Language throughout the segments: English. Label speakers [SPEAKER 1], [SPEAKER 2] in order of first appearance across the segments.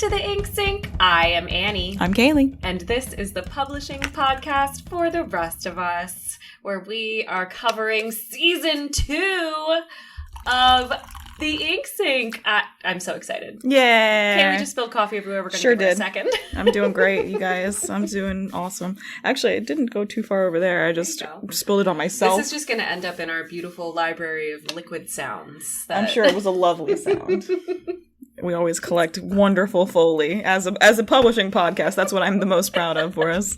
[SPEAKER 1] to the Ink Sync. I am Annie.
[SPEAKER 2] I'm Kaylee.
[SPEAKER 1] And this is the publishing podcast for the rest of us, where we are covering season 2 of the Ink Sync. I'm so excited.
[SPEAKER 2] Yay!
[SPEAKER 1] Kaylee just spilled coffee everywhere. We're going to
[SPEAKER 2] sure
[SPEAKER 1] give her
[SPEAKER 2] did.
[SPEAKER 1] a second.
[SPEAKER 2] I'm doing great, you guys. I'm doing awesome. Actually, it didn't go too far over there. I just spilled it on myself.
[SPEAKER 1] This is just going to end up in our beautiful library of liquid sounds.
[SPEAKER 2] I'm sure it was a lovely sound. We always collect wonderful Foley. As a publishing podcast, that's what I'm the most proud of for us.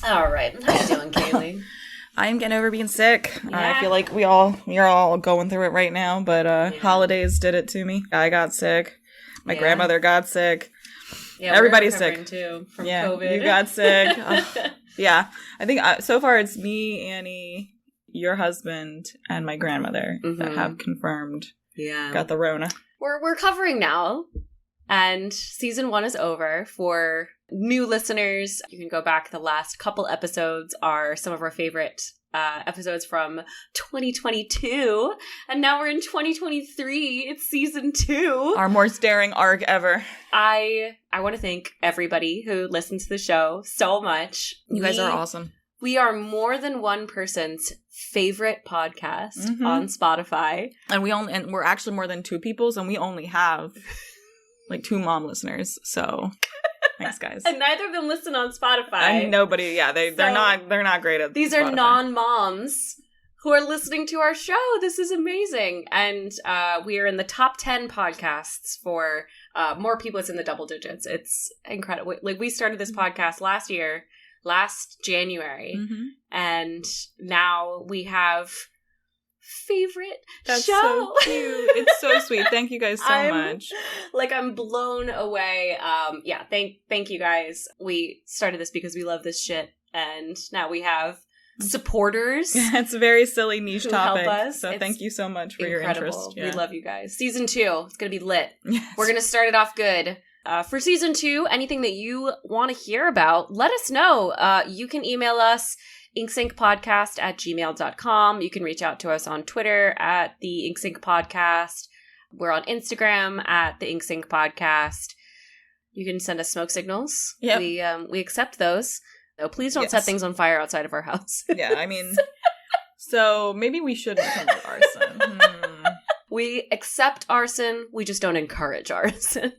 [SPEAKER 1] All right. How you doing, Kaylee?
[SPEAKER 2] I'm getting over being sick.
[SPEAKER 1] Yeah.
[SPEAKER 2] I feel like we're all going through it right now, but holidays did it to me. I got sick. My grandmother got sick.
[SPEAKER 1] Yeah,
[SPEAKER 2] everybody's
[SPEAKER 1] we're
[SPEAKER 2] sick
[SPEAKER 1] too from
[SPEAKER 2] yeah,
[SPEAKER 1] COVID.
[SPEAKER 2] You got sick. Yeah, I think so far it's me, Annie, your husband, and my grandmother that have confirmed.
[SPEAKER 1] Yeah,
[SPEAKER 2] got the Rona.
[SPEAKER 1] We're covering now, and season 1 is over. For new listeners, you can go back. The last couple episodes are some of our favorite episodes from 2022, and now we're in 2023. It's season 2.
[SPEAKER 2] Our most daring arc ever.
[SPEAKER 1] I want to thank everybody who listens to the show so much.
[SPEAKER 2] You guys are awesome.
[SPEAKER 1] We are more than one person's favorite podcast on Spotify.
[SPEAKER 2] And we're actually more than 2 people's, and we only have like 2 mom listeners. So thanks, guys.
[SPEAKER 1] And neither of them listen on Spotify.
[SPEAKER 2] And nobody, they're not great at
[SPEAKER 1] these
[SPEAKER 2] Spotify.
[SPEAKER 1] are non-moms who are listening to our show. This is amazing. And we are in the top 10 podcasts for more people. It's in the double digits. It's incredible. Like, we started this podcast last January, and now we have favorite
[SPEAKER 2] That's
[SPEAKER 1] show.
[SPEAKER 2] so cute. It's so sweet. Thank you guys so much.
[SPEAKER 1] Like, I'm blown away. Thank you guys. We started this because we love this shit, and now we have supporters.
[SPEAKER 2] It's a very silly niche topic.
[SPEAKER 1] Help us.
[SPEAKER 2] So thank you so much for your interest.
[SPEAKER 1] We love you guys. Season 2, it's gonna be lit.
[SPEAKER 2] Yes.
[SPEAKER 1] We're gonna start it off good. For season 2, anything that you want to hear about, let us know. You can email us, inksyncpodcast@gmail.com. You can reach out to us on Twitter at the Inksync Podcast. We're on Instagram at the Inksync Podcast. You can send us smoke signals.
[SPEAKER 2] Yep.
[SPEAKER 1] We accept those. So please don't set things on fire outside of our house.
[SPEAKER 2] Yeah, I mean, so maybe we shouldn't commit arson.
[SPEAKER 1] We accept arson. We just don't encourage arson.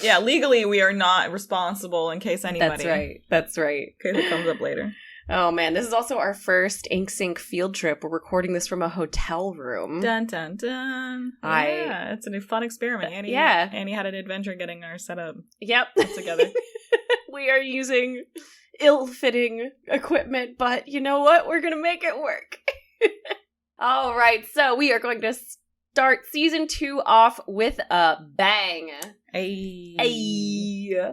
[SPEAKER 2] Yeah, legally we are not responsible in case anybody.
[SPEAKER 1] That's right.
[SPEAKER 2] In case it comes up later.
[SPEAKER 1] Oh man, this is also our first Ink Sync field trip. We're recording this from a hotel room.
[SPEAKER 2] Dun dun dun. Yeah, it's a fun experiment. Annie had an adventure getting our setup.
[SPEAKER 1] Yep.
[SPEAKER 2] Together.
[SPEAKER 1] We are using ill-fitting equipment, but you know what? We're gonna make it work. All right, so we are going to start season 2 off with a bang.
[SPEAKER 2] Ayy.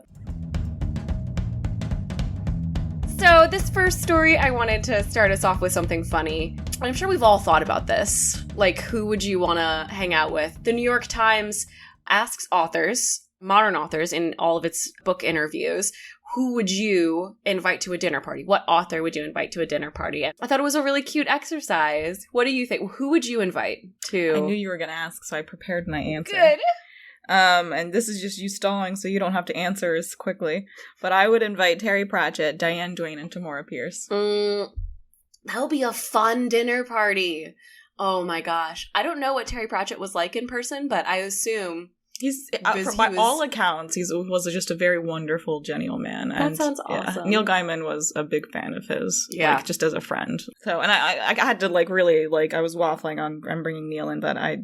[SPEAKER 1] So this first story, I wanted to start us off with something funny. I'm sure we've all thought about this. Like, who would you want to hang out with? The New York Times asks authors, modern authors, in all of its book interviews, who would you invite to a dinner party? What author would you invite to a dinner party? I thought it was a really cute exercise. What do you think? Who would you invite to?
[SPEAKER 2] I knew you were going to ask, so I prepared my answer.
[SPEAKER 1] Good.
[SPEAKER 2] And this is just you stalling, so you don't have to answer as quickly. But I would invite Terry Pratchett, Diane Duane, and Tamora Pierce.
[SPEAKER 1] That'll be a fun dinner party. Oh my gosh. I don't know what Terry Pratchett was like in person, but I assume...
[SPEAKER 2] by all accounts, he was just a very wonderful, genial man.
[SPEAKER 1] That sounds awesome.
[SPEAKER 2] Neil Gaiman was a big fan of his, just as a friend. So, and I had to really I was waffling on bringing Neil in, but I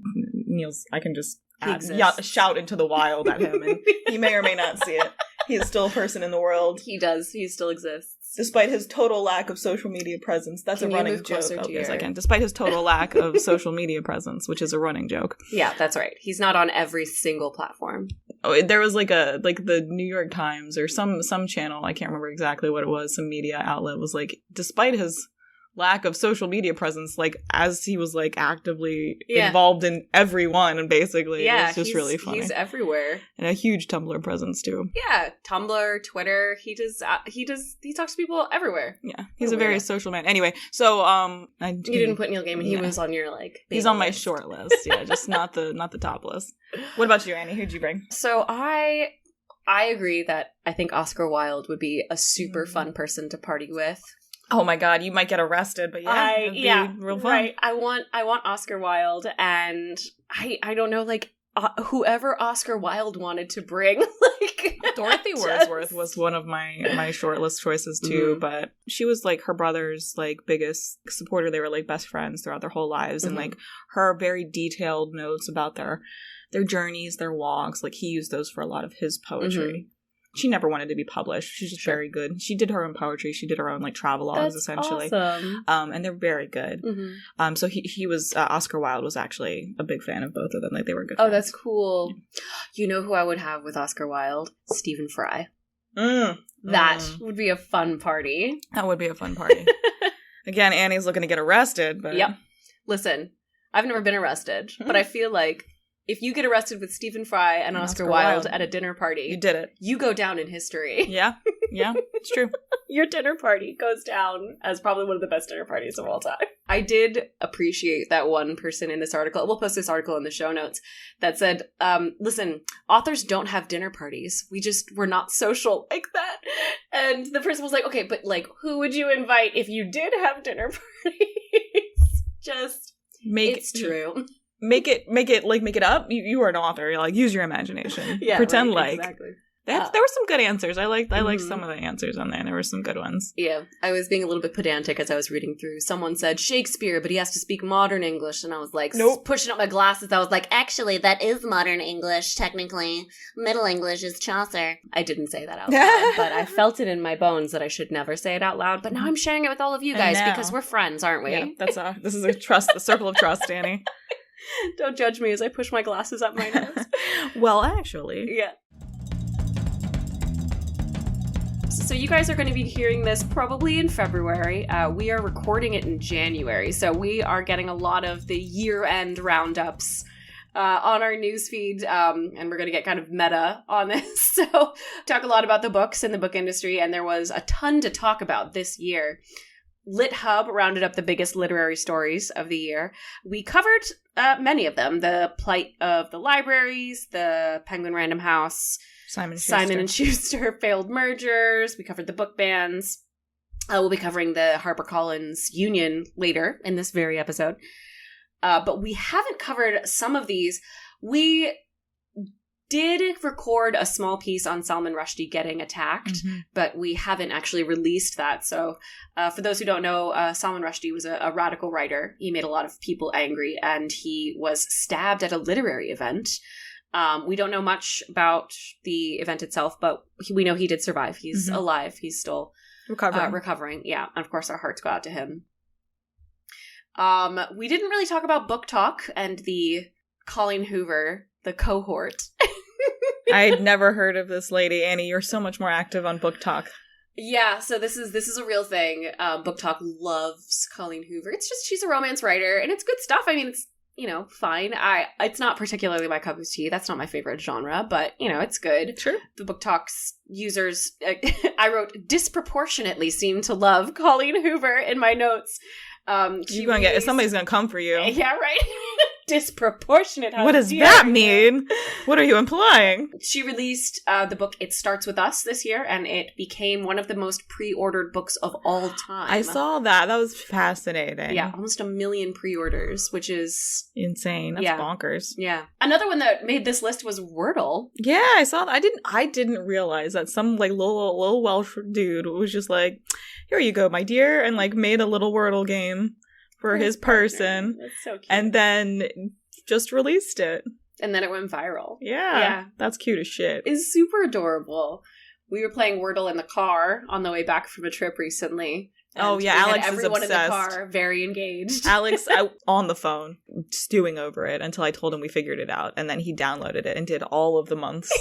[SPEAKER 2] can just shout into the wild at him, and he may or may not see it. He is still a person in the world.
[SPEAKER 1] He does. He still exists.
[SPEAKER 2] Despite his total lack of social media presence. That's a running joke. Yes, I can. Despite his total lack of social media presence, which is a running joke.
[SPEAKER 1] Yeah, that's right. He's not on every single platform.
[SPEAKER 2] Oh, there was the New York Times or some channel, I can't remember exactly what it was, some media outlet was like, despite his lack of social media presence, like, as he was, like, actively involved in everyone, and basically, it's just really funny.
[SPEAKER 1] He's everywhere.
[SPEAKER 2] And a huge Tumblr presence, too.
[SPEAKER 1] Yeah, Tumblr, Twitter, he talks to people everywhere.
[SPEAKER 2] Yeah, he's a very social man. Anyway, so,
[SPEAKER 1] you didn't put Neil Gaiman, he was on your, like,
[SPEAKER 2] he's on my short list, just not the top list. What about you, Annie? Who'd you bring?
[SPEAKER 1] So, I agree that I think Oscar Wilde would be a super fun person to party with.
[SPEAKER 2] Oh my God, you might get arrested, but it'd be real fun.
[SPEAKER 1] Right. I want Oscar Wilde, and I don't know, like, whoever Oscar Wilde wanted to bring, like,
[SPEAKER 2] Dorothy Wordsworth was one of my shortlist choices too, but she was like her brother's like biggest supporter. They were like best friends throughout their whole lives, and like her very detailed notes about their journeys, their walks, like he used those for a lot of his poetry. She never wanted to be published. She's just very good. She did her own poetry. She did her own like travelogues, essentially. Awesome. And they're very good. So he was Oscar Wilde was actually a big fan of both of them. Like they were good.
[SPEAKER 1] Oh, that's cool. You know who I would have with Oscar Wilde? Stephen Fry. That would be a fun party.
[SPEAKER 2] That would be a fun party. Again, Annie's looking to get arrested, but
[SPEAKER 1] listen, I've never been arrested, but I feel like if you get arrested with Stephen Fry and Oscar Wilde at a dinner party,
[SPEAKER 2] you did it.
[SPEAKER 1] You go down in history.
[SPEAKER 2] Yeah, it's true.
[SPEAKER 1] Your dinner party goes down as probably one of the best dinner parties of all time. I did appreciate that one person in this article. We'll post this article in the show notes that said, listen, authors don't have dinner parties. We're not social like that. And the person was like, okay, but like, who would you invite if you did have dinner parties? It's true.
[SPEAKER 2] Make it up. You are an author. You're like, use your imagination. Pretend exactly. There were some good answers. I liked some of the answers on there. There were some good ones.
[SPEAKER 1] Yeah, I was being a little bit pedantic as I was reading through. Someone said Shakespeare, but he has to speak modern English, and I was like, pushing up my glasses. I was like, actually, that is modern English. Technically, Middle English is Chaucer. I didn't say that out loud, but I felt it in my bones that I should never say it out loud. But now I'm sharing it with all of you guys because we're friends, aren't we?
[SPEAKER 2] Yeah, this is the circle of trust, Annie.
[SPEAKER 1] Don't judge me as I push my glasses up my nose.
[SPEAKER 2] Well, actually.
[SPEAKER 1] Yeah. So you guys are going to be hearing this probably in February. We are recording it in January. So we are getting a lot of the year-end roundups on our newsfeed. And we're going to get kind of meta on this. So talk a lot about the books and the book industry. And there was a ton to talk about this year. Lit Hub rounded up the biggest literary stories of the year. We covered many of them. The plight of the libraries, the Penguin Random House, Simon and Schuster failed mergers. We covered the book bans. We'll be covering the HarperCollins union later in this very episode. But we haven't covered some of these. We did record a small piece on Salman Rushdie getting attacked, but we haven't actually released that. So for those who don't know, Salman Rushdie was a radical writer. He made a lot of people angry, and he was stabbed at a literary event. We don't know much about the event itself, but we know he did survive. He's alive. He's still recovering. Yeah. And of course, our hearts go out to him. We didn't really talk about Book Talk and the Colleen Hoover, the cohort.
[SPEAKER 2] I'd never heard of this lady. Annie, you're so much more active on Book Talk.
[SPEAKER 1] Yeah, so this is a real thing. Book Talk loves Colleen Hoover. It's just, she's a romance writer, and it's good stuff. I mean, it's, fine. It's not particularly my cup of tea. That's not my favorite genre, but, it's good.
[SPEAKER 2] Sure.
[SPEAKER 1] The Book Talk's users, I wrote, disproportionately seem to love Colleen Hoover in my notes.
[SPEAKER 2] Somebody's gonna come for you.
[SPEAKER 1] Yeah, right. Disproportionate.
[SPEAKER 2] What does that mean? What are you implying?
[SPEAKER 1] She released the book It Starts With Us this year, and it became one of the most pre-ordered books of all time.
[SPEAKER 2] I saw that. That was fascinating.
[SPEAKER 1] Yeah, almost 1 million pre-orders, which is
[SPEAKER 2] insane. That's bonkers.
[SPEAKER 1] Yeah. Another one that made this list was Wordle.
[SPEAKER 2] Yeah, I saw that. I didn't realize that some like little Welsh dude was just like, here you go, my dear, and like made a little Wordle game for his person.
[SPEAKER 1] That's so cute.
[SPEAKER 2] And then just released it.
[SPEAKER 1] And then it went viral.
[SPEAKER 2] Yeah. That's cute as shit.
[SPEAKER 1] It's super adorable. We were playing Wordle in the car on the way back from a trip recently.
[SPEAKER 2] Oh, yeah. Alex is
[SPEAKER 1] everyone
[SPEAKER 2] obsessed.
[SPEAKER 1] In the car, very engaged.
[SPEAKER 2] Alex, on the phone, stewing over it until I told him we figured it out. And then he downloaded it and did all of the month's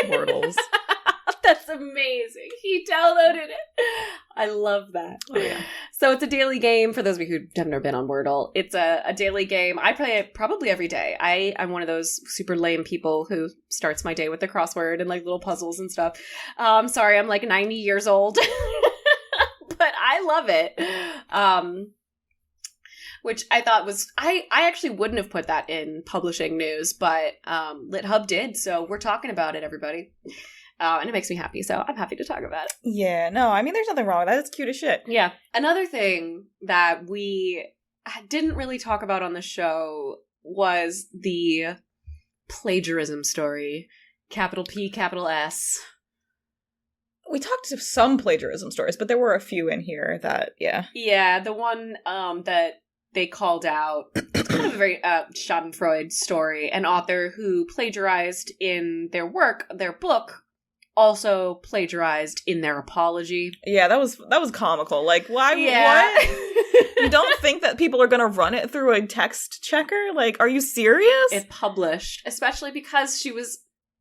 [SPEAKER 2] Wordles.
[SPEAKER 1] That's amazing. He downloaded it. I love that.
[SPEAKER 2] Oh, yeah.
[SPEAKER 1] So it's a daily game. For those of you who have never been on Wordle, it's a daily game. I play it probably every day. I'm one of those super lame people who starts my day with the crossword and like little puzzles and stuff. Sorry, I'm like 90 years old. But I love it. Which I thought was, I actually wouldn't have put that in publishing news, but LitHub did. So we're talking about it, everybody. And it makes me happy, so I'm happy to talk about it.
[SPEAKER 2] Yeah, no, I mean, there's nothing wrong with that. It's cute as shit.
[SPEAKER 1] Yeah. Another thing that we didn't really talk about on the show was the plagiarism story. Capital P, capital S.
[SPEAKER 2] We talked to some plagiarism stories, but there were a few in here that, yeah.
[SPEAKER 1] Yeah, the one that they called out, kind of a very Schadenfreude story, an author who plagiarized in their book, also plagiarized in their apology.
[SPEAKER 2] Yeah, that was comical. Like, why? Yeah. What? You don't think that people are going to run it through a text checker? Like, are you serious?
[SPEAKER 1] It published, especially because she was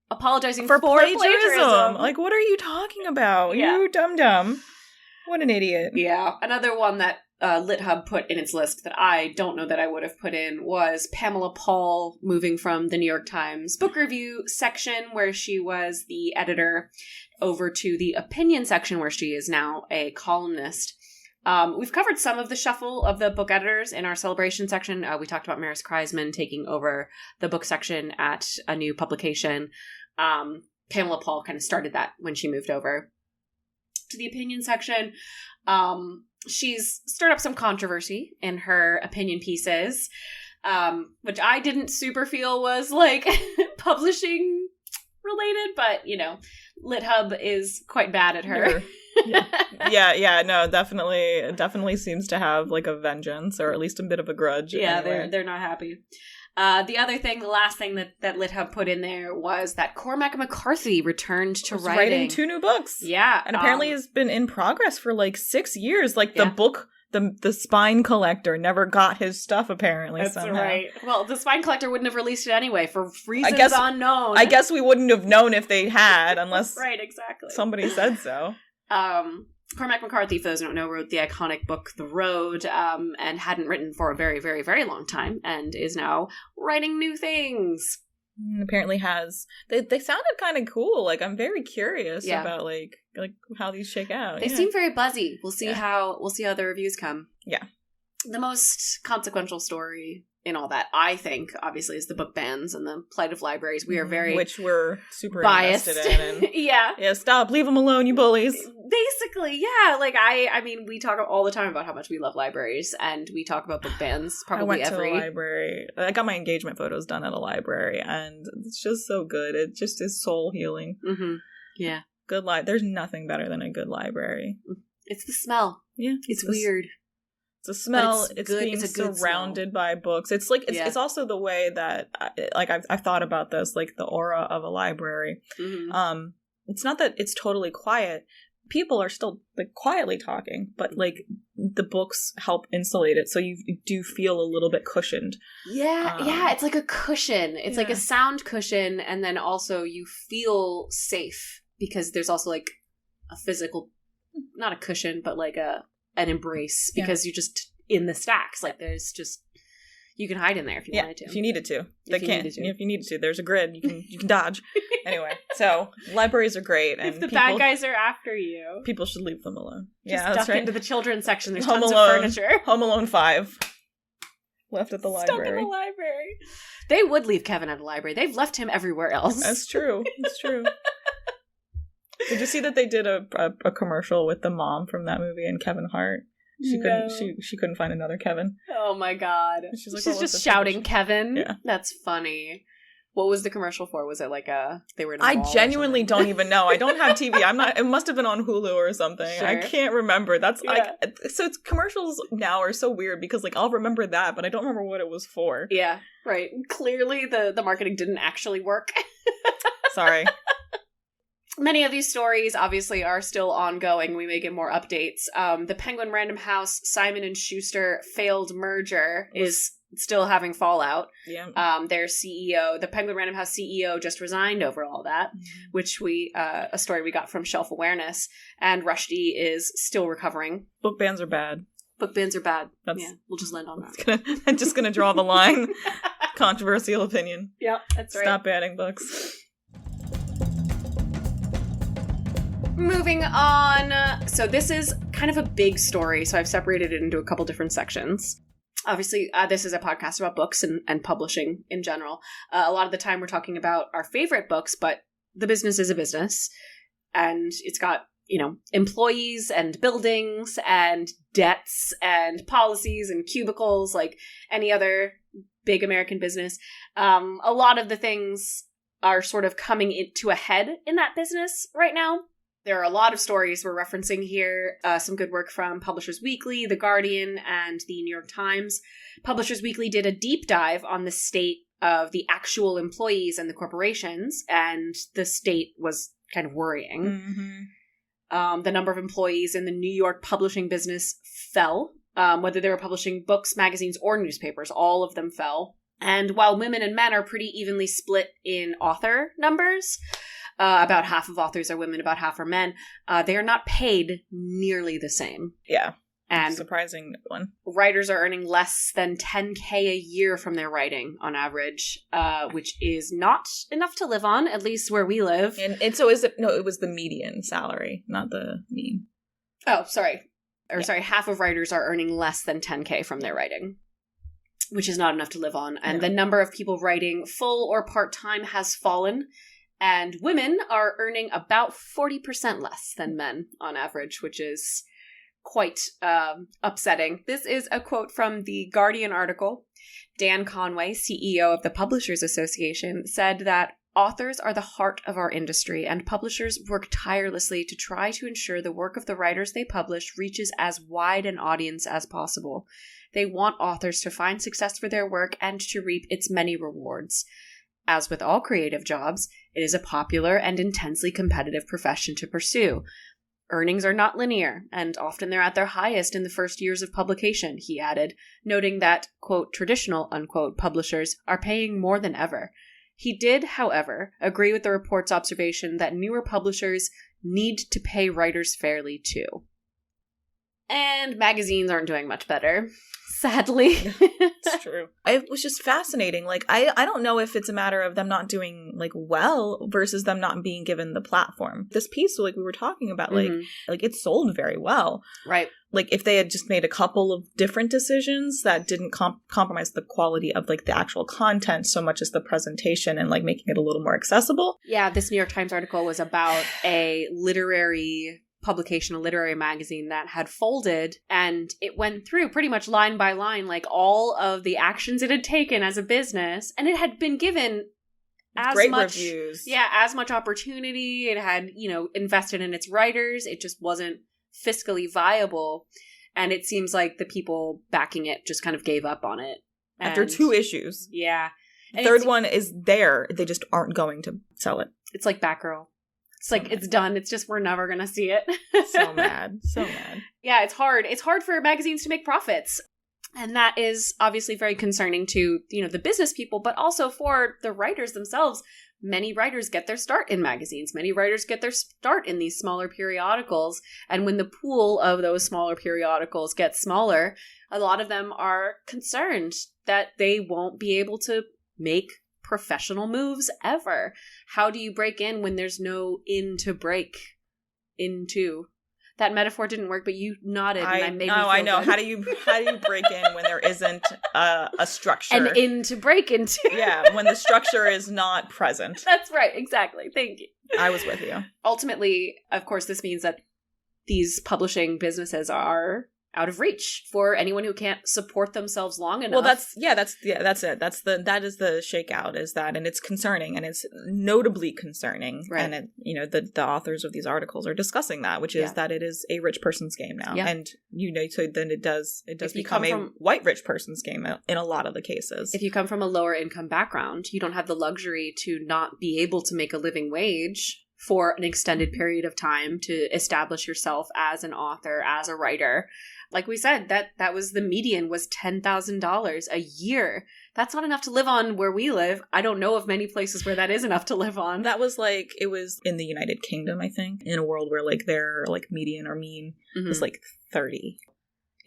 [SPEAKER 1] apologizing
[SPEAKER 2] for plagiarism. Like, what are you talking about?
[SPEAKER 1] Yeah.
[SPEAKER 2] You dum-dum. What an idiot.
[SPEAKER 1] Yeah. Another one that LitHub put in its list that I don't know that I would have put in was Pamela Paul moving from the New York Times book review section, where she was the editor, over to the opinion section, where she is now a columnist. We've covered some of the shuffle of the book editors in our celebration section. We talked about Maris Kreisman taking over the book section at a new publication. Pamela Paul kind of started that when she moved over to the opinion section. She's stirred up some controversy in her opinion pieces, which I didn't super feel was like publishing related, but you know, LitHub is quite bad at her.
[SPEAKER 2] Yeah, no, definitely seems to have like a vengeance, or at least a bit of a grudge.
[SPEAKER 1] Yeah,
[SPEAKER 2] anyway.
[SPEAKER 1] they're not happy. The last thing that LitHub put in there was that Cormac McCarthy returned to writing
[SPEAKER 2] 2 new books.
[SPEAKER 1] Yeah.
[SPEAKER 2] And apparently has been in progress for like 6 years. Like the book, the Spine Collector never got his stuff apparently.
[SPEAKER 1] That's
[SPEAKER 2] somehow.
[SPEAKER 1] Right. Well, the Spine Collector wouldn't have released it anyway for reasons unknown.
[SPEAKER 2] I guess we wouldn't have known if they had unless
[SPEAKER 1] right, exactly.
[SPEAKER 2] somebody said so.
[SPEAKER 1] Cormac McCarthy, for those who don't know, wrote the iconic book The Road, and hadn't written for a very, very, very long time, and is now writing new things.
[SPEAKER 2] Apparently has. They sounded kind of cool. Like, I'm very curious about like how these shake out.
[SPEAKER 1] They seem very buzzy. We'll see how the reviews come.
[SPEAKER 2] Yeah.
[SPEAKER 1] The most consequential story in all that, I think, obviously, is the book bans and the plight of libraries. We are very
[SPEAKER 2] which we're super
[SPEAKER 1] biased
[SPEAKER 2] invested in. And
[SPEAKER 1] yeah,
[SPEAKER 2] stop, leave them alone, you bullies.
[SPEAKER 1] Basically, yeah. Like I mean, we talk all the time about how much we love libraries, and we talk about book bans probably every.
[SPEAKER 2] I went to a library. I got my engagement photos done at a library, and it's just so good. It just is soul healing.
[SPEAKER 1] Mm-hmm. Yeah,
[SPEAKER 2] good There's nothing better than a good librry.
[SPEAKER 1] It's the smell.
[SPEAKER 2] Yeah,
[SPEAKER 1] it's weird.
[SPEAKER 2] It's a smell. It's being surrounded by books. It's like it's also the way that I've thought about this, like the aura of a library. Mm-hmm. It's not that it's totally quiet. People are still like quietly talking, but like the books help insulate it, so you do feel a little bit cushioned.
[SPEAKER 1] Yeah, it's like a cushion. It's like a sound cushion, and then also you feel safe because there's also like a physical, not a cushion, but like an embrace, because you're just in the stacks. Like there's just, you can hide in there if you wanted to.
[SPEAKER 2] If you needed to. If you needed to. There's a grid. You can dodge. Anyway, so libraries are great. And
[SPEAKER 1] if the bad guys are after you,
[SPEAKER 2] people should leave them alone.
[SPEAKER 1] Just
[SPEAKER 2] that's right.
[SPEAKER 1] Into the children's section. There's tons of furniture.
[SPEAKER 2] Home Alone 5. Left at the library.
[SPEAKER 1] Stuck in the library. They would leave Kevin at a library. They've left him everywhere else.
[SPEAKER 2] That's true. That's true. Did you see that they did a commercial with the mom from that movie and Kevin Hart? She couldn't find another Kevin.
[SPEAKER 1] Oh my god. She's just shouting Kevin. Yeah. That's funny. What was the commercial for? Was it like they were in a
[SPEAKER 2] I genuinely don't even know. I don't have TV. It must have been on Hulu or something. Sure. I can't remember. That's so it's commercials now are so weird because like I'll remember that, but I don't remember what it was for.
[SPEAKER 1] Yeah, right. Clearly the marketing didn't actually work.
[SPEAKER 2] Sorry.
[SPEAKER 1] Many of these stories obviously are still ongoing. We may get more updates. The Penguin Random House Simon & Schuster failed merger is still having fallout.
[SPEAKER 2] Yeah.
[SPEAKER 1] Their CEO, the Penguin Random House CEO, just resigned over all that, which a story we got from Shelf Awareness. And Rushdie is still recovering.
[SPEAKER 2] Book bans are bad.
[SPEAKER 1] Book bans are bad. Yeah, we'll just land on that.
[SPEAKER 2] I'm just gonna draw the line. Controversial opinion.
[SPEAKER 1] Yeah, that's right.
[SPEAKER 2] Stop banning books.
[SPEAKER 1] Moving on. So this is kind of a big story, so I've separated it into a couple different sections. Obviously, this is a podcast about books and publishing in general. A lot of the time we're talking about our favorite books, but the business is a business. And it's got, employees and buildings and debts and policies and cubicles like any other big American business. A lot of the things are sort of coming into a head in that business right now. There are a lot of stories we're referencing here. Some good work from Publishers Weekly, The Guardian, and the New York Times. Publishers Weekly did a deep dive on the state of the actual employees and the corporations, and the state was kind of worrying. The number of employees in the New York publishing business fell. Whether they were publishing books, magazines, or newspapers, all of them fell. And while women and men are pretty evenly split in author numbers, about half of authors are women, about half are men. They are not paid nearly the same.
[SPEAKER 2] Yeah.
[SPEAKER 1] And
[SPEAKER 2] surprising one.
[SPEAKER 1] Writers are earning less than $10,000 a year from their writing on average, which is not enough to live on, at least where we live.
[SPEAKER 2] And so is it? No, it was the median salary, not the mean.
[SPEAKER 1] Oh, sorry. Sorry, half of writers are earning less than $10,000 from their writing, which is not enough to live on. And the number of people writing full or part-time has fallen. And women are earning about 40% less than men on average, which is quite upsetting. This is a quote from the Guardian article. Dan Conway, CEO of the Publishers Association, said that authors are the heart of our industry, and publishers work tirelessly to try to ensure the work of the writers they publish reaches as wide an audience as possible. They want authors to find success for their work and to reap its many rewards. As with all creative jobs, it is a popular and intensely competitive profession to pursue. Earnings are not linear, and often they're at their highest in the first years of publication, he added, noting that, quote, traditional, unquote, publishers are paying more than ever. He did, however, agree with the report's observation that newer publishers need to pay writers fairly, too. And magazines aren't doing much better. Sadly.
[SPEAKER 2] It's true. It was just fascinating. Like, I don't know if it's a matter of them not doing, like, well versus them not being given the platform. This piece, like, we were talking about, like it sold very well.
[SPEAKER 1] Right.
[SPEAKER 2] Like, if they had just made a couple of different decisions that didn't compromise the quality of, like, the actual content so much as the presentation and, like, making it a little more accessible.
[SPEAKER 1] Yeah, this New York Times article was about a literary publication, a literary magazine that had folded, and it went through pretty much line by line, like all of the actions it had taken as a business, and it had been given as
[SPEAKER 2] great
[SPEAKER 1] much
[SPEAKER 2] reviews.
[SPEAKER 1] Yeah, as much opportunity. It had, invested in its writers. It just wasn't fiscally viable, and it seems like the people backing it just kind of gave up on it
[SPEAKER 2] after 2 issues.
[SPEAKER 1] Yeah.
[SPEAKER 2] The third one is there. They just aren't going to sell it.
[SPEAKER 1] It's like Batgirl. It's like, it's done. It's just, we're never going to see it.
[SPEAKER 2] So mad. So mad.
[SPEAKER 1] Yeah, it's hard. It's hard for magazines to make profits. And that is obviously very concerning to, the business people, but also for the writers themselves. Many writers get their start in magazines. Many writers get their start in these smaller periodicals. And when the pool of those smaller periodicals gets smaller, a lot of them are concerned that they won't be able to make professional moves ever. How do you break in when there's no in to break into? That metaphor didn't work, but you nodded, and that made me feel
[SPEAKER 2] I know.
[SPEAKER 1] good.
[SPEAKER 2] How do you break in when there isn't a structure?
[SPEAKER 1] An in to break into.
[SPEAKER 2] Yeah, when the structure is not present.
[SPEAKER 1] That's right. Exactly. Thank you.
[SPEAKER 2] I was with you.
[SPEAKER 1] Ultimately, of course, this means that these publishing businesses are out of reach for anyone who can't support themselves long enough.
[SPEAKER 2] Well, that's it. That is the shakeout, is that, and it's concerning, and it's notably concerning.
[SPEAKER 1] Right.
[SPEAKER 2] And it, the authors of these articles are discussing that, which is that it is a rich person's game now. Yeah. And so then it does become a white rich person's game in a lot of the cases.
[SPEAKER 1] If you come from a lower income background, you don't have the luxury to not be able to make a living wage for an extended period of time to establish yourself as an author, as a writer. Like we said, that was the median was $10,000 a year. That's not enough to live on where we live. I don't know of many places where that is enough to live on.
[SPEAKER 2] That was like, it was in the United Kingdom, I think, in a world where like their like median or mean was like 30.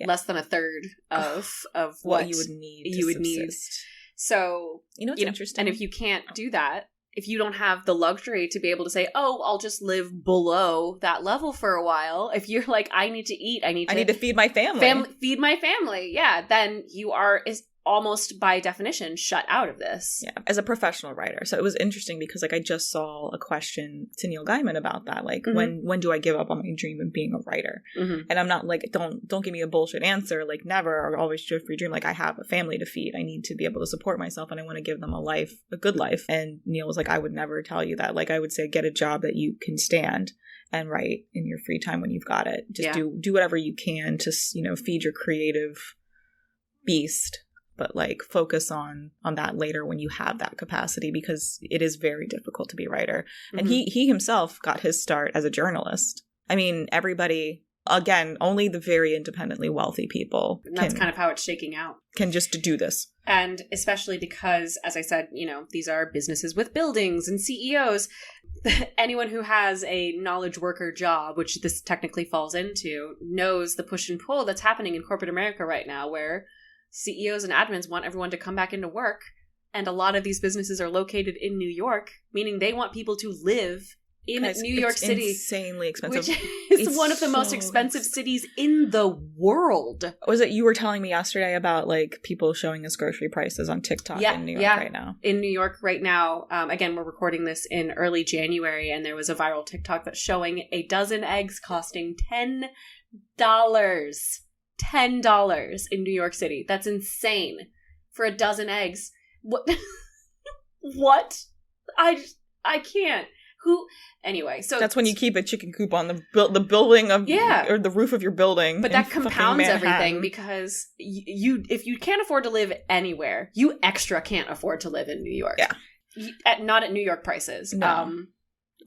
[SPEAKER 1] Yeah. Less than a third of what
[SPEAKER 2] you would need
[SPEAKER 1] to subsist. So,
[SPEAKER 2] it's interesting.
[SPEAKER 1] And if you can't do that, if you don't have the luxury to be able to say, oh, I'll just live below that level for a while. If you're like, I need to eat, I need to
[SPEAKER 2] feed my family.
[SPEAKER 1] Feed my family. Yeah. Then you are almost by definition shut out of this.
[SPEAKER 2] Yeah, as a professional writer. So it was interesting because like I just saw a question to Neil Gaiman about that. Like when do I give up on my dream of being a writer? And I'm not like, don't give me a bullshit answer, like never, or always strive for your dream. Like I have a family to feed. I need to be able to support myself and I want to give them a good life. And Neil was like, I would never tell you that. Like I would say, get a job that you can stand and write in your free time when you've got it. Just do whatever you can to, feed your creative beast. But like focus on that later when you have that capacity, because it is very difficult to be a writer. And he himself got his start as a journalist. I mean, everybody, again, only the very independently wealthy people.
[SPEAKER 1] And that's kind of how it's shaking out.
[SPEAKER 2] Can just do this.
[SPEAKER 1] And especially because, as I said, these are businesses with buildings and CEOs. Anyone who has a knowledge worker job, which this technically falls into, knows the push and pull that's happening in corporate America right now, where CEOs and admins want everyone to come back into work. And a lot of these businesses are located in New York, meaning they want people to live in New York City.
[SPEAKER 2] It's insanely expensive.
[SPEAKER 1] Which is one of the most expensive cities in the world.
[SPEAKER 2] Was it you were telling me yesterday about like people showing us grocery prices on TikTok in New York right now?
[SPEAKER 1] In New York right now, again, we're recording this in early January, and there was a viral TikTok that's showing a dozen eggs costing $10. $10 in New York City. That's insane. For a dozen eggs. What? What? I can't. Who? Anyway, so
[SPEAKER 2] that's when you keep a chicken coop on the building of or the roof of your building.
[SPEAKER 1] But that compounds everything, because you if you can't afford to live anywhere, you extra can't afford to live in New York.
[SPEAKER 2] Yeah,
[SPEAKER 1] not at New York prices.
[SPEAKER 2] No.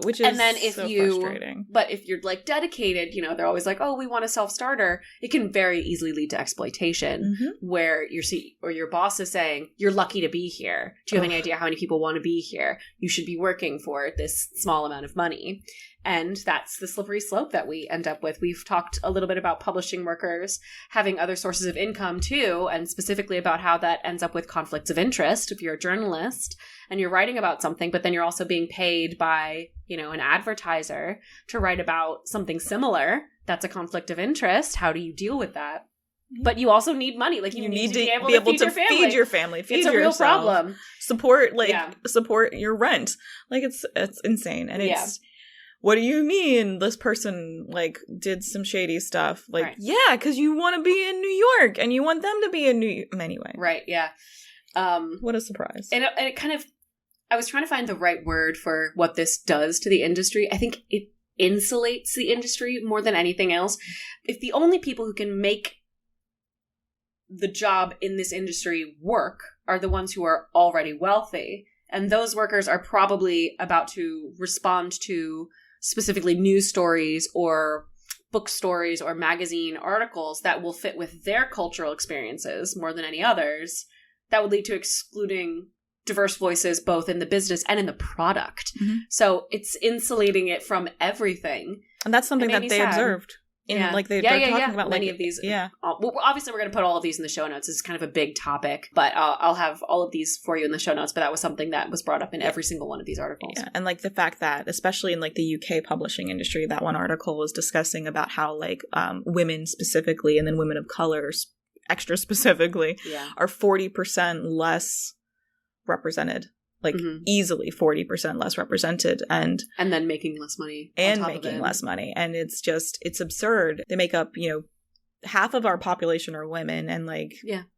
[SPEAKER 2] Which is
[SPEAKER 1] and then if
[SPEAKER 2] so
[SPEAKER 1] you,
[SPEAKER 2] frustrating.
[SPEAKER 1] But if you're like dedicated, they're always like, oh, we want a self-starter. It can very easily lead to exploitation, where your boss is saying, you're lucky to be here. Do you have any idea how many people want to be here? You should be working for this small amount of money. And that's the slippery slope that we end up with. We've talked a little bit about publishing workers having other sources of income too, and specifically about how that ends up with conflicts of interest. If you're a journalist and you're writing about something, but then you're also being paid by, an advertiser to write about something similar, that's a conflict of interest. How do you deal with that? But you also need money. Like you need to be able to feed your family.
[SPEAKER 2] Feed yourself.
[SPEAKER 1] It's a real problem.
[SPEAKER 2] Support your rent. Like it's insane. And it's, what do you mean this person like did some shady stuff? Like, yeah, because you want to be in New York and you want them to be in New York. Anyway.
[SPEAKER 1] Right, yeah.
[SPEAKER 2] What a surprise.
[SPEAKER 1] And it kind of, I was trying to find the right word for what this does to the industry. I think it insulates the industry more than anything else. If the only people who can make the job in this industry work are the ones who are already wealthy, and those workers are probably about to respond to specifically news stories or book stories or magazine articles that will fit with their cultural experiences more than any others, that would lead to excluding diverse voices both in the business and in the product. So it's insulating it from everything.
[SPEAKER 2] And that's something that they observed. Like they're talking about
[SPEAKER 1] many of these. Well, obviously, we're going to put all of these in the show notes. It's kind of a big topic, but I'll have all of these for you in the show notes. But that was something that was brought up in every single one of these articles.
[SPEAKER 2] Yeah, and like the fact that, especially in like the UK publishing industry, that one article was discussing about how like women specifically, and then women of color extra specifically, are 40% less represented. Like easily 40% less represented, and
[SPEAKER 1] then making less money
[SPEAKER 2] and making less money. And it's absurd. They make up, half of our population are women, and like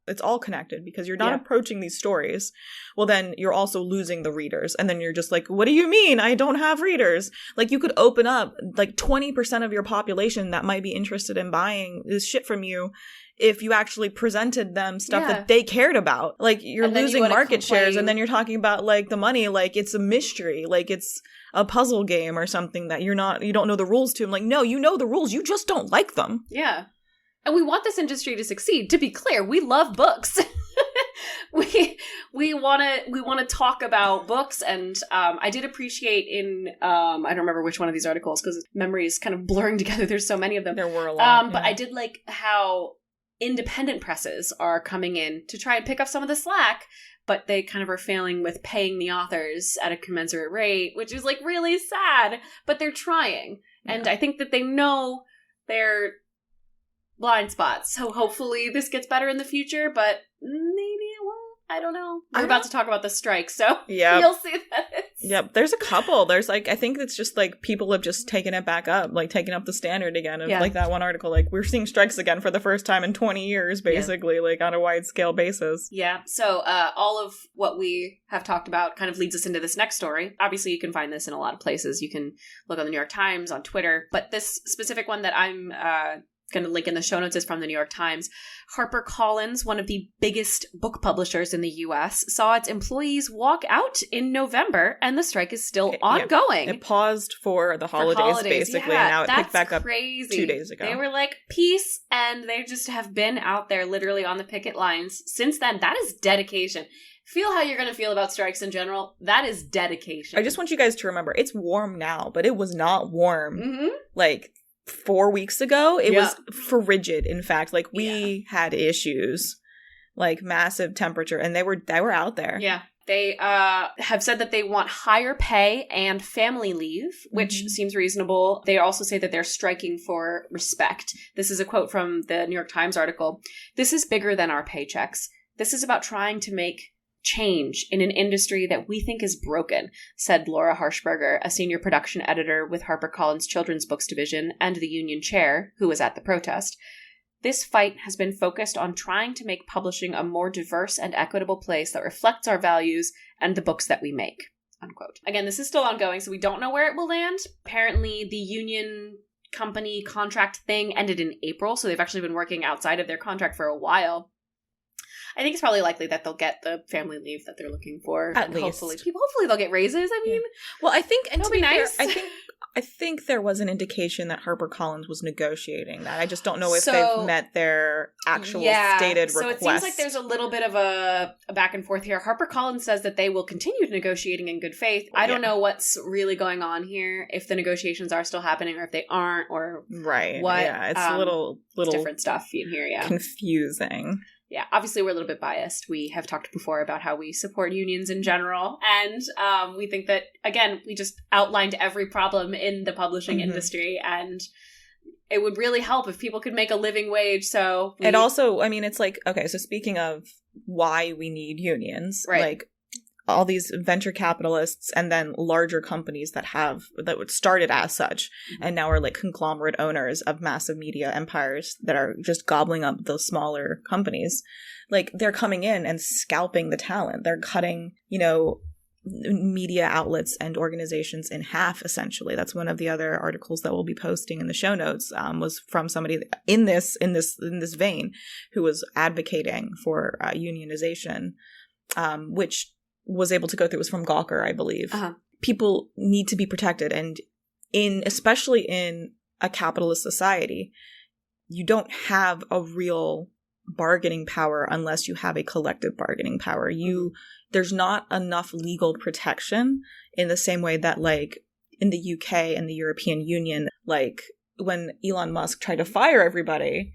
[SPEAKER 2] it's all connected because you're not approaching these stories. Well, then you're also losing the readers, and then you're just like, what do you mean I don't have readers? Like, you could open up like 20% of your population that might be interested in buying this shit from you if you actually presented them stuff that they cared about. Like, you're losing market shares, and then you're talking about like the money like it's a mystery, like it's a puzzle game or something that you don't know the rules to. I'm like, no, you know the rules, you just don't like them.
[SPEAKER 1] Yeah. And we want this industry to succeed. To be clear, we love books. we want to talk about books, and I did appreciate in I don't remember which one of these articles because memory is kind of blurring together. There's so many of them.
[SPEAKER 2] There were a lot.
[SPEAKER 1] But I did like how independent presses are coming in to try and pick up some of the slack, but they kind of are failing with paying the authors at a commensurate rate, which is like really sad. But they're trying, and I think that they know their blind spots. So hopefully this gets better in the future, but maybe it won't. I don't know. We're about to talk about the strike, so you'll see that.
[SPEAKER 2] Yep, there's a couple. There's like, I think it's just like people have just taken it back up, like taken up the standard again of like that one article, like we're seeing strikes again for the first time in 20 years, basically, like on a wide scale basis. Yeah,
[SPEAKER 1] so all of what we have talked about kind of leads us into this next story. Obviously, you can find this in a lot of places. You can look on the New York Times, on Twitter, but this specific one that I'm going to link in the show notes is from the New York Times. HarperCollins, one of the biggest book publishers in the U.S., saw its employees walk out in November, and the strike is still ongoing.
[SPEAKER 2] It paused for the holidays basically, and now it picked back up 2 days ago.
[SPEAKER 1] They were like, peace, and they just have been out there literally on the picket lines since then. That is dedication. Feel how you're going to feel about strikes in general. That is dedication.
[SPEAKER 2] I just want you guys to remember, it's warm now, but it was not warm like 4 weeks ago. It was frigid, in fact. Like, we had issues, like massive temperature, and they were out there.
[SPEAKER 1] Yeah. They have said that they want higher pay and family leave, which seems reasonable. They also say that they're striking for respect. This is a quote from the New York Times article. "This is bigger than our paychecks. This is about trying to make change in an industry that we think is broken," said Laura Harshberger, a senior production editor with HarperCollins Children's Books Division and the union chair, who was at the protest. "This fight has been focused on trying to make publishing a more diverse and equitable place that reflects our values and the books that we make," unquote. Again, this is still ongoing, so we don't know where it will land. Apparently, the union company contract thing ended in April, so they've actually been working outside of their contract for a while. I think it's probably likely that they'll get the family leave that they're looking for.
[SPEAKER 2] At least.
[SPEAKER 1] Hopefully they'll get raises. I mean,
[SPEAKER 2] well, I think, and
[SPEAKER 1] it'll be nice.
[SPEAKER 2] I think there was an indication that HarperCollins was negotiating that. I just don't know if they've met their actual stated request.
[SPEAKER 1] So it seems like there's a little bit of a back and forth here. HarperCollins says that they will continue negotiating in good faith. I don't know what's really going on here, if the negotiations are still happening or if they aren't, or what.
[SPEAKER 2] Yeah, it's a little
[SPEAKER 1] different stuff in here. Yeah,
[SPEAKER 2] confusing.
[SPEAKER 1] Yeah, obviously we're a little bit biased. We have talked before about how we support unions in general. And we think that, again, we just outlined every problem in the publishing industry. And it would really help if people could make a living wage. So
[SPEAKER 2] it also, I mean, it's like, okay, so speaking of why we need unions, like all these venture capitalists and then larger companies that started as such and now are like conglomerate owners of massive media empires that are just gobbling up those smaller companies. Like, they're coming in and scalping the talent. They're cutting, media outlets and organizations in half, essentially. That's one of the other articles that we'll be posting in the show notes, was from somebody in this vein who was advocating for unionization, which was able to go through. It was from Gawker, I believe. People need to be protected, and especially in a capitalist society, you don't have a real bargaining power unless you have a collective bargaining power. There's not enough legal protection in the same way that, like, in the UK and the European Union, like when Elon Musk tried to fire everybody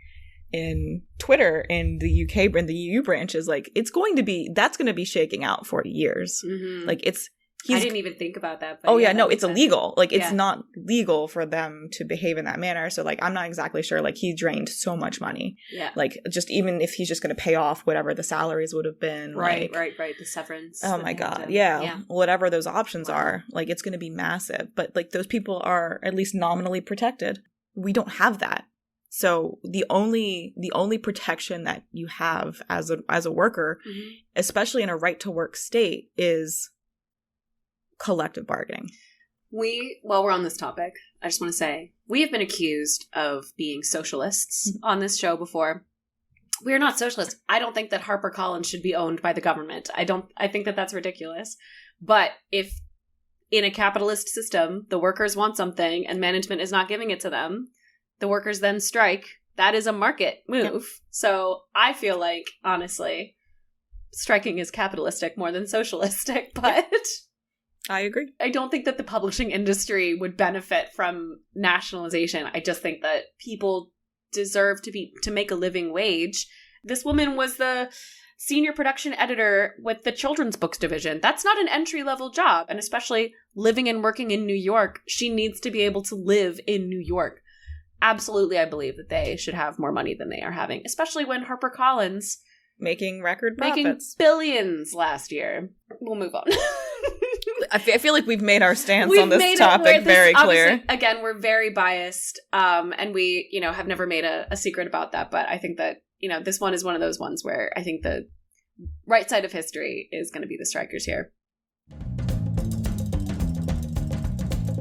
[SPEAKER 2] in Twitter in the UK and the EU branches, like, that's going to be shaking out for years. Like, I
[SPEAKER 1] didn't even think about that. But
[SPEAKER 2] it's illegal. Like, it's not legal for them to behave in that manner. So, like, I'm not exactly sure. Like, he drained so much money. Yeah. Like, just even if he's just going to pay off whatever the salaries would have been.
[SPEAKER 1] Right. The severance.
[SPEAKER 2] Oh my God. Yeah. Whatever those options are, like, it's going to be massive. But, like, those people are at least nominally protected. We don't have that. So the only protection that you have as a worker, mm-hmm. especially in a right to work state, is collective bargaining.
[SPEAKER 1] While we're on this topic, I just want to say we have been accused of being socialists mm-hmm. on this show before. We are not socialists. I don't think that HarperCollins should be owned by the government. I think that that's ridiculous. But if in a capitalist system, the workers want something and management is not giving it to them, the workers then strike. That is a market move. Yep. So I feel like, honestly, striking is capitalistic more than socialistic, but
[SPEAKER 2] I agree.
[SPEAKER 1] I don't think that the publishing industry would benefit from nationalization. I just think that people deserve to make a living wage. This woman was the senior production editor with the children's books division. That's not an entry-level job. And especially living and working in New York, she needs to be able to live in New York. Absolutely, I believe that they should have more money than they are having, especially when HarperCollins
[SPEAKER 2] making record profits.
[SPEAKER 1] Making billions last year. We'll move on.
[SPEAKER 2] I feel like we've made our stance on this topic very clear.
[SPEAKER 1] Again, we're very biased, and we, have never made a secret about that. But I think that, this one is one of those ones where I think the right side of history is going to be the strikers here.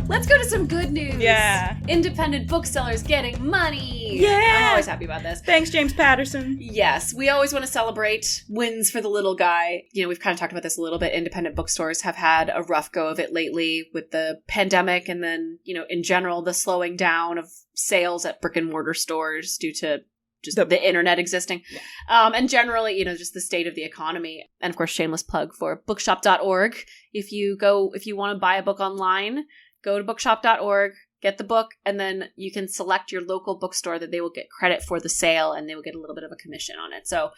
[SPEAKER 1] Let's go to some good news.
[SPEAKER 2] Yeah.
[SPEAKER 1] Independent booksellers getting money.
[SPEAKER 2] Yeah.
[SPEAKER 1] I'm always happy about this.
[SPEAKER 2] Thanks, James Patterson.
[SPEAKER 1] Yes. We always want to celebrate wins for the little guy. We've kind of talked about this a little bit. Independent bookstores have had a rough go of it lately with the pandemic and then, in general, the slowing down of sales at brick and mortar stores due to just the internet existing. Yeah. And generally, just the state of the economy. And of course, shameless plug for bookshop.org. If you want to buy a book online, go to bookshop.org, get the book, and then you can select your local bookstore that they will get credit for the sale and they will get a little bit of a commission on it. So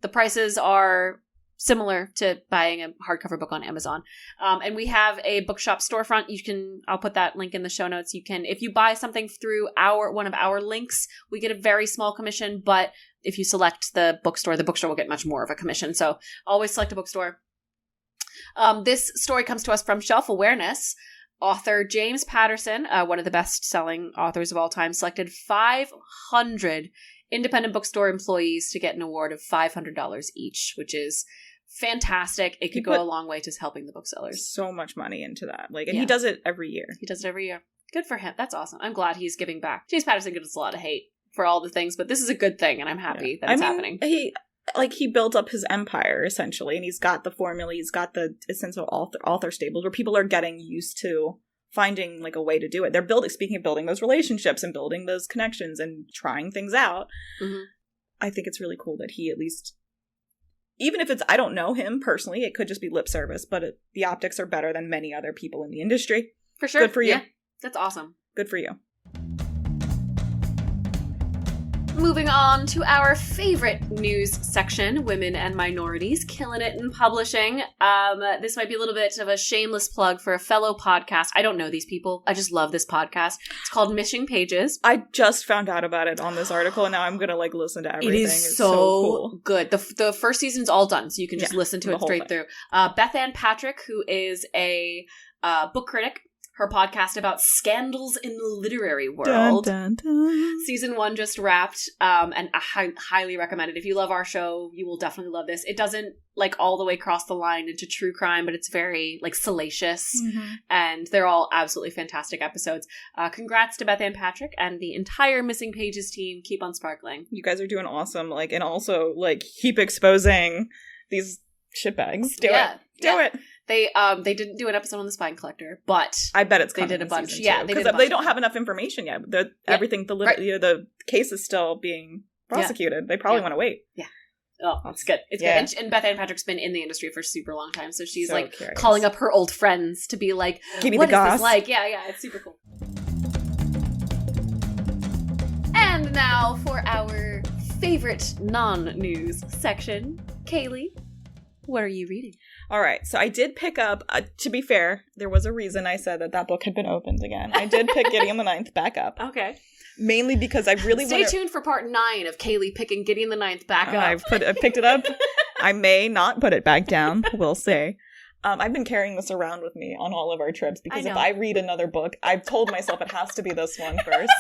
[SPEAKER 1] the prices are similar to buying a hardcover book on Amazon. And we have a bookshop storefront. I'll put that link in the show notes. You can, if you buy something through one of our links, we get a very small commission, but if you select the bookstore will get much more of a commission. So always select a bookstore. This story comes to us from Shelf Awareness. Author James Patterson, one of the best-selling authors of all time, selected 500 independent bookstore employees to get an award of $500 each, which is fantastic. It could go a long way to helping the booksellers.
[SPEAKER 2] So much money into that. He does it every year.
[SPEAKER 1] He does it every year. Good for him. That's awesome. I'm glad he's giving back. James Patterson gives us a lot of hate for all the things, but this is a good thing, and I'm happy that it's happening.
[SPEAKER 2] He built up his empire, essentially, and he's got the formula, he's got the essential author stables where people are getting used to finding, a way to do it. They're building those relationships and building those connections and trying things out. Mm-hmm. I think it's really cool that he at least, even if I don't know him personally, it could just be lip service, but the optics are better than many other people in the industry.
[SPEAKER 1] For sure.
[SPEAKER 2] Good for you.
[SPEAKER 1] Yeah, that's awesome.
[SPEAKER 2] Good for you.
[SPEAKER 1] Moving on to our favorite news section, women and minorities, killing it in publishing. This might be a little bit of a shameless plug for a fellow podcast. I don't know these people. I just love this podcast. It's called Missing Pages.
[SPEAKER 2] I just found out about it on this article, and now I'm going to listen to everything.
[SPEAKER 1] It is
[SPEAKER 2] it's
[SPEAKER 1] so
[SPEAKER 2] cool.
[SPEAKER 1] Good. The first season's all done, so you can just listen to it straight through. Beth Ann Patrick, who is a book critic, her podcast about scandals in the literary world. Dun, dun, dun. Season 1 just wrapped, and I highly recommend it. If you love our show, you will definitely love this. It doesn't all the way cross the line into true crime, but it's very salacious, mm-hmm. and they're all absolutely fantastic episodes. Congrats to Beth Ann Patrick and the entire Missing Pages team. Keep on sparkling.
[SPEAKER 2] You guys are doing awesome. And also keep exposing these shitbags. Do it.
[SPEAKER 1] They didn't do an episode on the Spine Collector, but
[SPEAKER 2] I bet it's
[SPEAKER 1] they did a bunch.
[SPEAKER 2] Because they don't have enough information yet. Everything, the case is still being prosecuted. Yeah. They probably want to wait. Yeah.
[SPEAKER 1] Oh, it's good. It's good. And Beth Ann Patrick's been in the industry for a super long time, so she's calling up her old friends to be like,
[SPEAKER 2] "Give me
[SPEAKER 1] what
[SPEAKER 2] the goss."
[SPEAKER 1] Is this like? Yeah, it's super cool. And now for our favorite non-news section, Kaylee. What are you reading?
[SPEAKER 2] All right. So I did pick up, to be fair, there was a reason I said that book had been opened again. I did pick Gideon the Ninth back up.
[SPEAKER 1] Okay.
[SPEAKER 2] Mainly because I really
[SPEAKER 1] Stay tuned for part 9 of Kaylee picking Gideon the Ninth back up.
[SPEAKER 2] I picked it up. I may not put it back down. We'll see. I've been carrying this around with me on all of our trips because if I read another book, I've told myself it has to be this one first.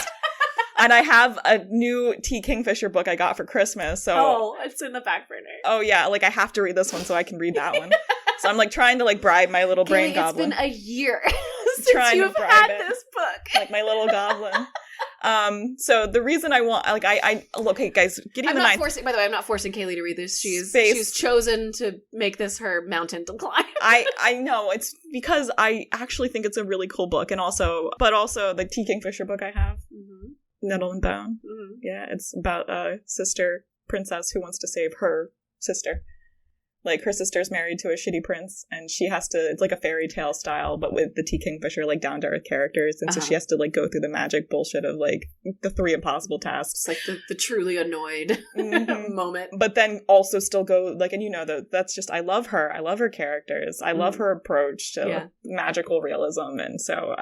[SPEAKER 2] And I have a new T. Kingfisher book I got for Christmas. So
[SPEAKER 1] it's in the back burner.
[SPEAKER 2] Oh, yeah. Like, I have to read this one so I can read that one. So I'm, like, trying to, like, bribe my little brain goblin.
[SPEAKER 1] It's been a year since you've had this book.
[SPEAKER 2] Like, my little goblin. So the reason I want, like, okay, guys, Gideon the Ninth.
[SPEAKER 1] By the way, I'm not forcing Kaylee to read this. She's chosen to make this her mountain to climb.
[SPEAKER 2] I know. It's because I actually think it's a really cool book, and also the T. Kingfisher book I have. Mm-hmm. Nettle and Bone. Mm-hmm. Yeah, it's about a sister princess who wants to save her sister. Like, her sister's married to a shitty prince, and she has to, it's like a fairy tale style, but with the T. Kingfisher, like, down-to-earth characters, and so she has to, like, go through the magic bullshit of, like, the 3 impossible tasks.
[SPEAKER 1] It's like the truly annoyed moment.
[SPEAKER 2] But then also still go, like, and that's just, I love her characters, I love her approach to magical realism, and so,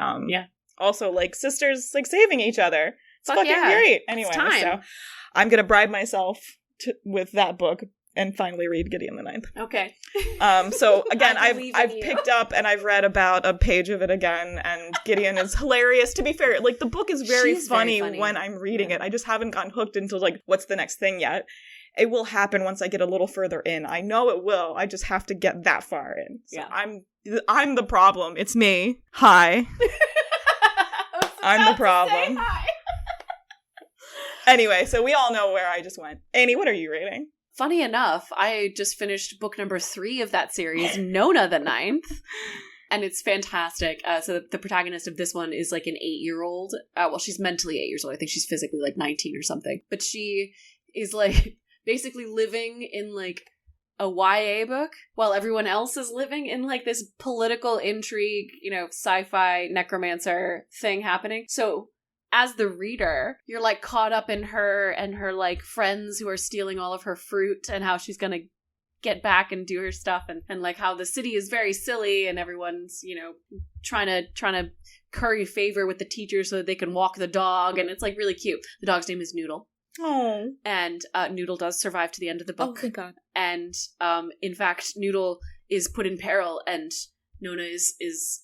[SPEAKER 2] also, like, sisters, like, saving each other. It's fucking great. Anyway, so I'm gonna bribe myself with that book and finally read Gideon the Ninth.
[SPEAKER 1] Okay.
[SPEAKER 2] So again, I've picked up and I've read about a page of it again, and Gideon is hilarious. To be fair, like, the book is very funny when I'm reading it. I just haven't gotten hooked into, like, what's the next thing yet. It will happen once I get a little further in. I know it will. I just have to get that far in. So I'm the problem. It's me. Hi. I'm the problem. Anyway, so we all know where I just went. Annie, what are you reading?
[SPEAKER 1] Funny enough, I just finished book number 3 of that series, Nona the Ninth, and it's fantastic. So the protagonist of this one is like an 8-year-old. Well, she's mentally 8 years old. I think she's physically like 19 or something. But she is like basically living in like a YA book while everyone else is living in like this political intrigue, sci-fi necromancer thing happening. So as the reader, you're like caught up in her and her like friends who are stealing all of her fruit and how she's gonna get back and do her stuff, and like how the city is very silly and everyone's trying to curry favor with the teacher so that they can walk the dog, and it's like really cute. The dog's name is Noodle.
[SPEAKER 2] Oh.
[SPEAKER 1] And Noodle does survive to the end of the book.
[SPEAKER 2] Oh, thank God.
[SPEAKER 1] And in fact, Noodle is put in peril, and Nona is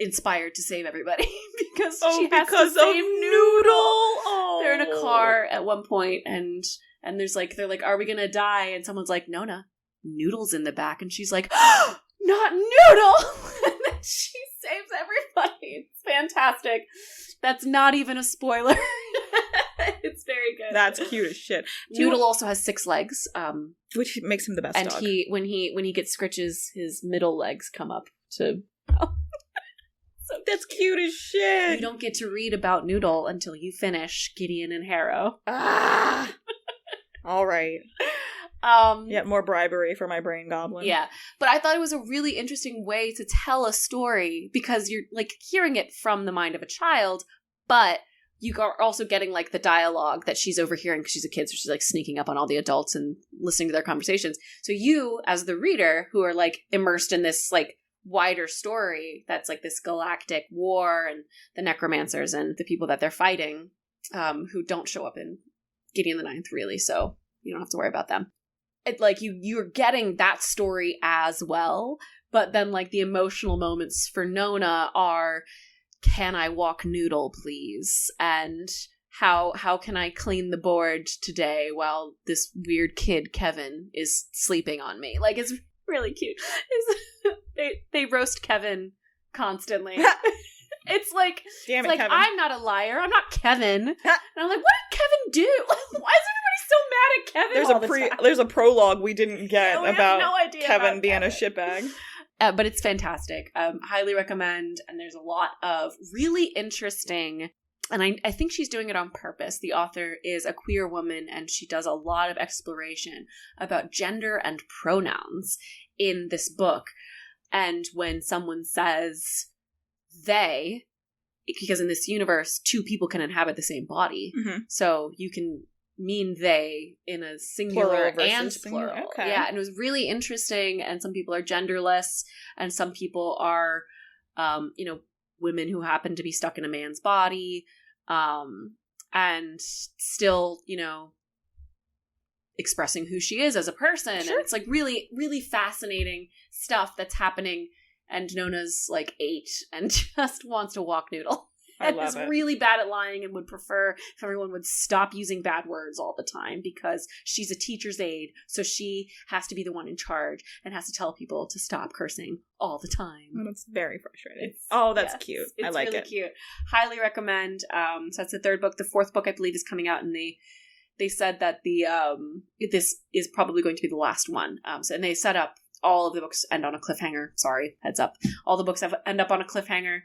[SPEAKER 1] inspired to save everybody because she has to save Noodle. Oh. They're in a car at one point, and they're like, are we gonna die? And someone's like, Nona, Noodle's in the back, and she's like, oh, not Noodle. And then she saves everybody. It's fantastic. That's not even a spoiler. It's very good.
[SPEAKER 2] That's cute as shit.
[SPEAKER 1] Noodle also has 6 legs,
[SPEAKER 2] which makes him the best dog.
[SPEAKER 1] And when he gets scritches, his middle legs come up to.
[SPEAKER 2] So that's cute as shit.
[SPEAKER 1] You don't get to read about Noodle until you finish Gideon and Harrow.
[SPEAKER 2] All right. More bribery for my brain goblin.
[SPEAKER 1] Yeah. But I thought it was a really interesting way to tell a story because you're like hearing it from the mind of a child, but you are also getting like the dialogue that she's overhearing because she's a kid, so she's like sneaking up on all the adults and listening to their conversations. So you, as the reader, who are like immersed in this like wider story that's like this galactic war and the necromancers and the people that they're fighting, who don't show up in Gideon the Ninth, really, so you don't have to worry about them. It like you're getting that story as well, but then like the emotional moments for Nona are, can I walk Noodle, please? And how can I clean the board today while this weird kid Kevin is sleeping on me? Like, it's really cute. They roast Kevin constantly. It's like,
[SPEAKER 2] damn it,
[SPEAKER 1] like,
[SPEAKER 2] Kevin.
[SPEAKER 1] I'm not a liar. I'm not Kevin. And I'm like, what did Kevin do? Why is everybody so mad at Kevin?
[SPEAKER 2] There's a prologue we didn't get about
[SPEAKER 1] no idea
[SPEAKER 2] Kevin
[SPEAKER 1] about
[SPEAKER 2] being
[SPEAKER 1] Kevin.
[SPEAKER 2] a shitbag.
[SPEAKER 1] But it's fantastic. Highly recommend. And there's a lot of really interesting, and I think she's doing it on purpose. The author is a queer woman, and she does a lot of exploration about gender and pronouns in this book. And when someone says they, because in this universe, 2 people can inhabit the same body. Mm-hmm. So you can mean they in a singular and plural. Okay. Yeah, and it was really interesting. And some people are genderless, and some people are, women who happen to be stuck in a man's body, and still, expressing who she is as a person. Sure. And it's like really, really fascinating stuff that's happening. And Nona's like 8 and just wants to walk Noodle. and is really bad at lying and would prefer if everyone would stop using bad words all the time because she's a teacher's aide, so she has to be the one in charge and has to tell people to stop cursing all the time.
[SPEAKER 2] And it's very frustrating. That's cute. I like it. It's really
[SPEAKER 1] cute. Highly recommend. So that's the third book. The fourth book, I believe, is coming out, and they said that this is probably going to be the last one. And they set up all of the books end on a cliffhanger. Sorry, heads up. All the books end up on a cliffhanger.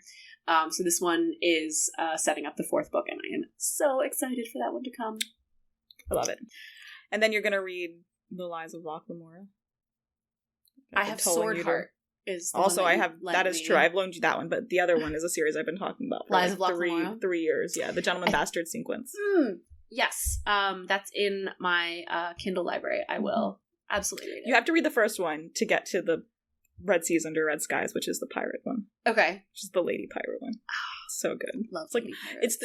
[SPEAKER 1] So this one is setting up the fourth book, and I am so excited for that one to come.
[SPEAKER 2] I love it. And then you're going to read The Lies of Locke Lamora.
[SPEAKER 1] I have Swordheart.
[SPEAKER 2] Also, I have that is true. I've loaned you that one, but the other one is a series I've been talking about for
[SPEAKER 1] Lies of Locke
[SPEAKER 2] 3 years. Yeah, The Gentleman Bastard sequence.
[SPEAKER 1] Yes, that's in my Kindle library. I will absolutely read it.
[SPEAKER 2] You have to read the first one to get to the Red Seas Under Red Skies, which is the pirate one.
[SPEAKER 1] Okay,
[SPEAKER 2] which is the lady pirate one. So good.
[SPEAKER 1] Love
[SPEAKER 2] it's like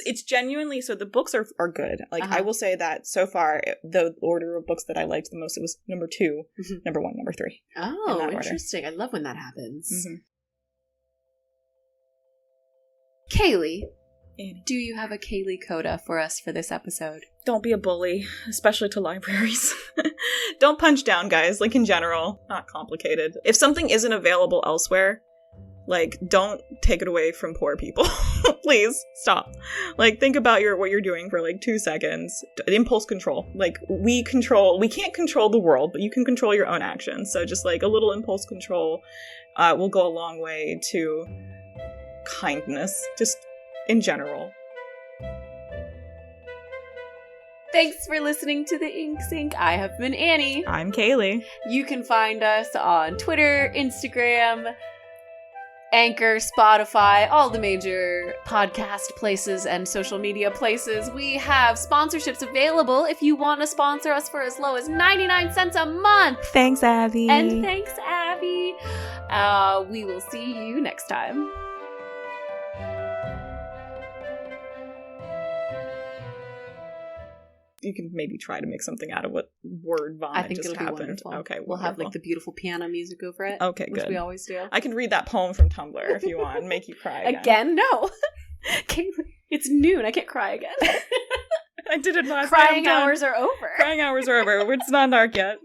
[SPEAKER 2] it's genuinely so. The books are good. Like I will say that so far, the order of books that I liked the most, it was number 2, number 1, number 3.
[SPEAKER 1] Oh, interesting. Order. I love when that happens. Kaylee.
[SPEAKER 2] Annie.
[SPEAKER 1] Do you have a Kaylee coda for us for this episode?
[SPEAKER 2] Don't be a bully, especially to libraries. Don't punch down, guys, like in general. Not complicated. If something isn't available elsewhere, like, don't take it away from poor people. Please, stop. Like, think about what you're doing for, like, 2 seconds. Impulse control. Like, we can't control the world, but you can control your own actions. So just, like, a little impulse control will go a long way to kindness. Just in general.
[SPEAKER 1] Thanks for listening to the Ink Sync. I have been Annie.
[SPEAKER 2] I'm Kaylee.
[SPEAKER 1] You can find us on Twitter, Instagram, Anchor, Spotify, all the major podcast places and social media places. We have sponsorships available if you want to sponsor us for as low as 99 cents a month.
[SPEAKER 2] Thanks, Abby.
[SPEAKER 1] And thanks, Abby. We will see you next time.
[SPEAKER 2] You can maybe try to make something out of what word vomit
[SPEAKER 1] I think
[SPEAKER 2] just
[SPEAKER 1] it'll
[SPEAKER 2] happened.
[SPEAKER 1] Be wonderful.
[SPEAKER 2] Okay,
[SPEAKER 1] we'll have like the beautiful piano music over it.
[SPEAKER 2] Okay, good.
[SPEAKER 1] Which we always do.
[SPEAKER 2] I can read that poem from Tumblr if you want and make you cry again.
[SPEAKER 1] No. It's noon. I can't cry again.
[SPEAKER 2] I did it last
[SPEAKER 1] Crying hours are over.
[SPEAKER 2] Crying hours are over. It's not dark yet.